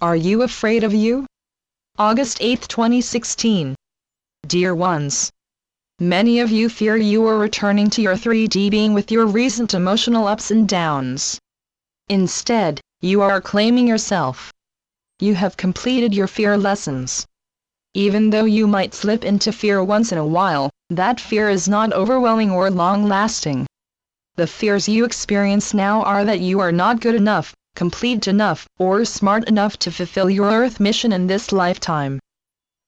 Are you afraid of you? August 8, 2016. Dear ones, many of you fear you are returning to your 3D being with your recent emotional ups and downs. Instead, you are claiming yourself. You have completed your fear lessons. Even though you might slip into fear once in a while, that fear is not overwhelming or long-lasting. The fears you experience now are that you are not good enough, complete enough, or smart enough to fulfill your Earth mission in this lifetime.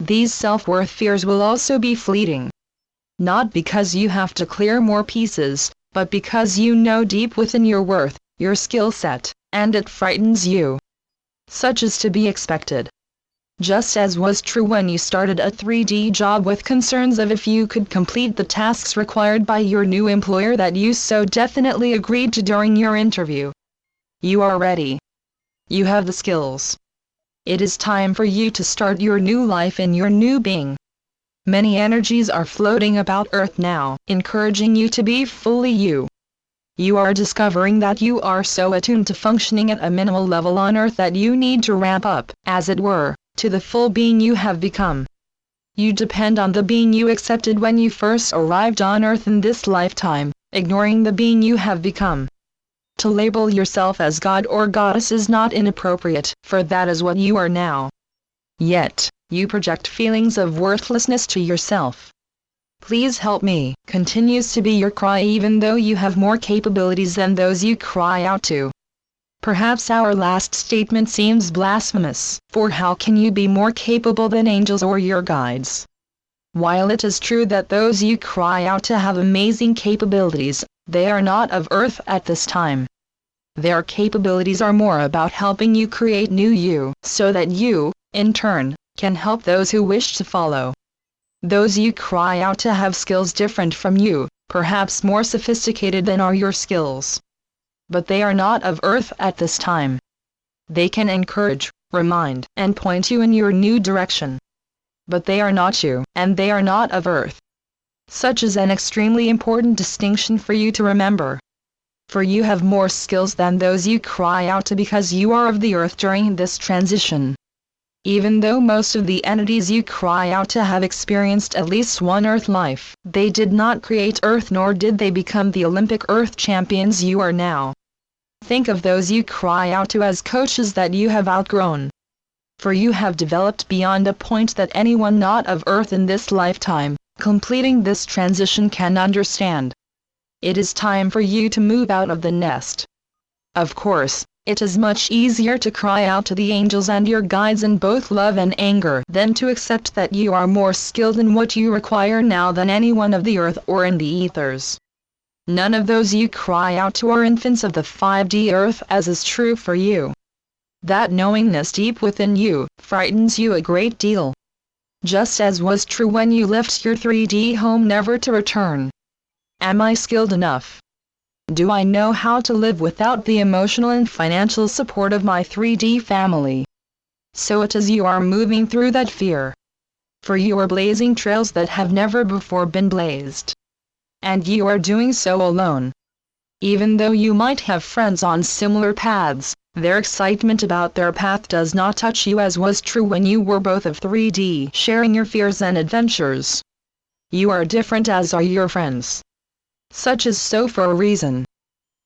These self-worth fears will also be fleeting. Not because you have to clear more pieces, but because you know deep within your worth, your skill set, and it frightens you. Such is to be expected. Just as was true when you started a 3D job with concerns of if you could complete the tasks required by your new employer that you so definitely agreed to during your interview. You are ready. You have the skills. It is time for you to start your new life in your new being. Many energies are floating about Earth now, encouraging you to be fully you. You are discovering that you are so attuned to functioning at a minimal level on Earth that you need to ramp up, as it were, to the full being you have become. You depend on the being you accepted when you first arrived on Earth in this lifetime, ignoring the being you have become. To label yourself as God or Goddess is not inappropriate, for that is what you are now. Yet, you project feelings of worthlessness to yourself. Please help me, continues to be your cry even though you have more capabilities than those you cry out to. Perhaps our last statement seems blasphemous, for how can you be more capable than angels or your guides? While it is true that those you cry out to have amazing capabilities, they are not of Earth at this time. Their capabilities are more about helping you create new you, so that you, in turn, can help those who wish to follow. Those you cry out to have skills different from you, perhaps more sophisticated than are your skills. But they are not of Earth at this time. They can encourage, remind, and point you in your new direction. But they are not you, and they are not of Earth. Such is an extremely important distinction for you to remember. For you have more skills than those you cry out to because you are of the Earth during this transition. Even though most of the entities you cry out to have experienced at least one Earth life, they did not create Earth nor did they become the Olympic Earth champions you are now. Think of those you cry out to as coaches that you have outgrown. For you have developed beyond a point that anyone not of Earth in this lifetime, completing this transition can understand. It is time for you to move out of the nest. Of course, it is much easier to cry out to the angels and your guides in both love and anger than to accept that you are more skilled in what you require now than anyone of the Earth or in the ethers. None of those you cry out to are infants of the 5D Earth, as is true for you. That knowingness deep within you frightens you a great deal. Just as was true when you left your 3D home never to return. Am I skilled enough? Do I know how to live without the emotional and financial support of my 3D family? So it is you are moving through that fear. For you are blazing trails that have never before been blazed. And you are doing so alone. Even though you might have friends on similar paths, their excitement about their path does not touch you as was true when you were both of 3D sharing your fears and adventures. You are different as are your friends. Such is so for a reason.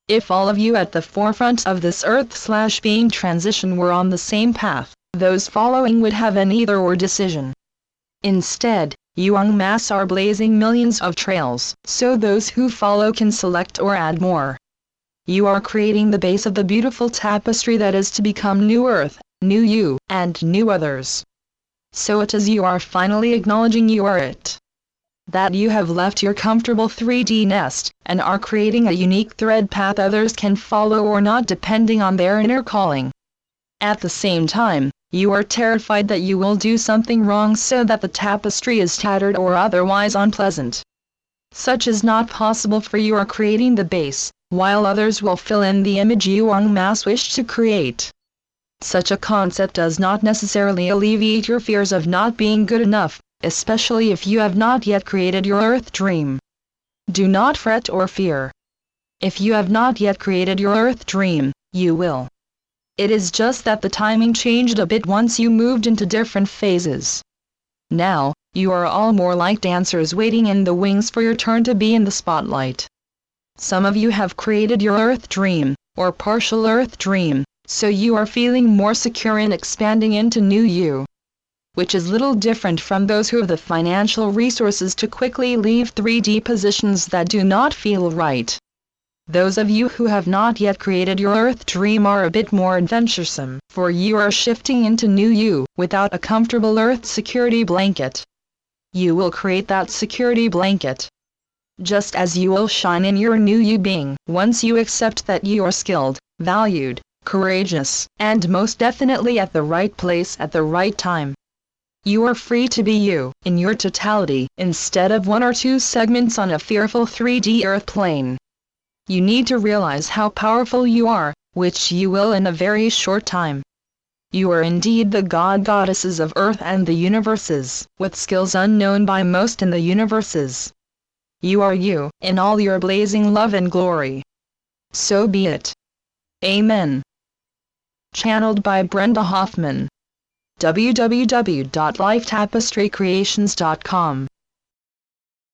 If all of you at the forefront of this Earth/being transition were on the same path, those following would have an either-or decision. Instead, you en masse are blazing millions of trails, so those who follow can select or add more. You are creating the base of the beautiful tapestry that is to become new Earth, new you, and new others. So it is you are finally acknowledging you are it. That you have left your comfortable 3D nest, and are creating a unique thread path others can follow or not depending on their inner calling. At the same time, you are terrified that you will do something wrong so that the tapestry is tattered or otherwise unpleasant. Such is not possible, for you are creating the base, while others will fill in the image you en masse wish to create. Such a concept does not necessarily alleviate your fears of not being good enough, especially if you have not yet created your Earth dream. Do not fret or fear. If you have not yet created your Earth dream, you will. It is just that the timing changed a bit once you moved into different phases. Now, you are all more like dancers waiting in the wings for your turn to be in the spotlight. Some of you have created your Earth dream, or partial Earth dream, so you are feeling more secure in expanding into new you, which is little different from those who have the financial resources to quickly leave 3D positions that do not feel right. Those of you who have not yet created your Earth dream are a bit more adventuresome, for you are shifting into new you, without a comfortable Earth security blanket. You will create that security blanket. Just as you will shine in your new you being, once you accept that you are skilled, valued, courageous, and most definitely at the right place at the right time. You are free to be you, in your totality, instead of one or two segments on a fearful 3D Earth plane. You need to realize how powerful you are, which you will in a very short time. You are indeed the goddesses of Earth and the universes, with skills unknown by most in the universes. You are you, in all your blazing love and glory. So be it. Amen. Channeled by Brenda Hoffman. www.lifetapestrycreations.com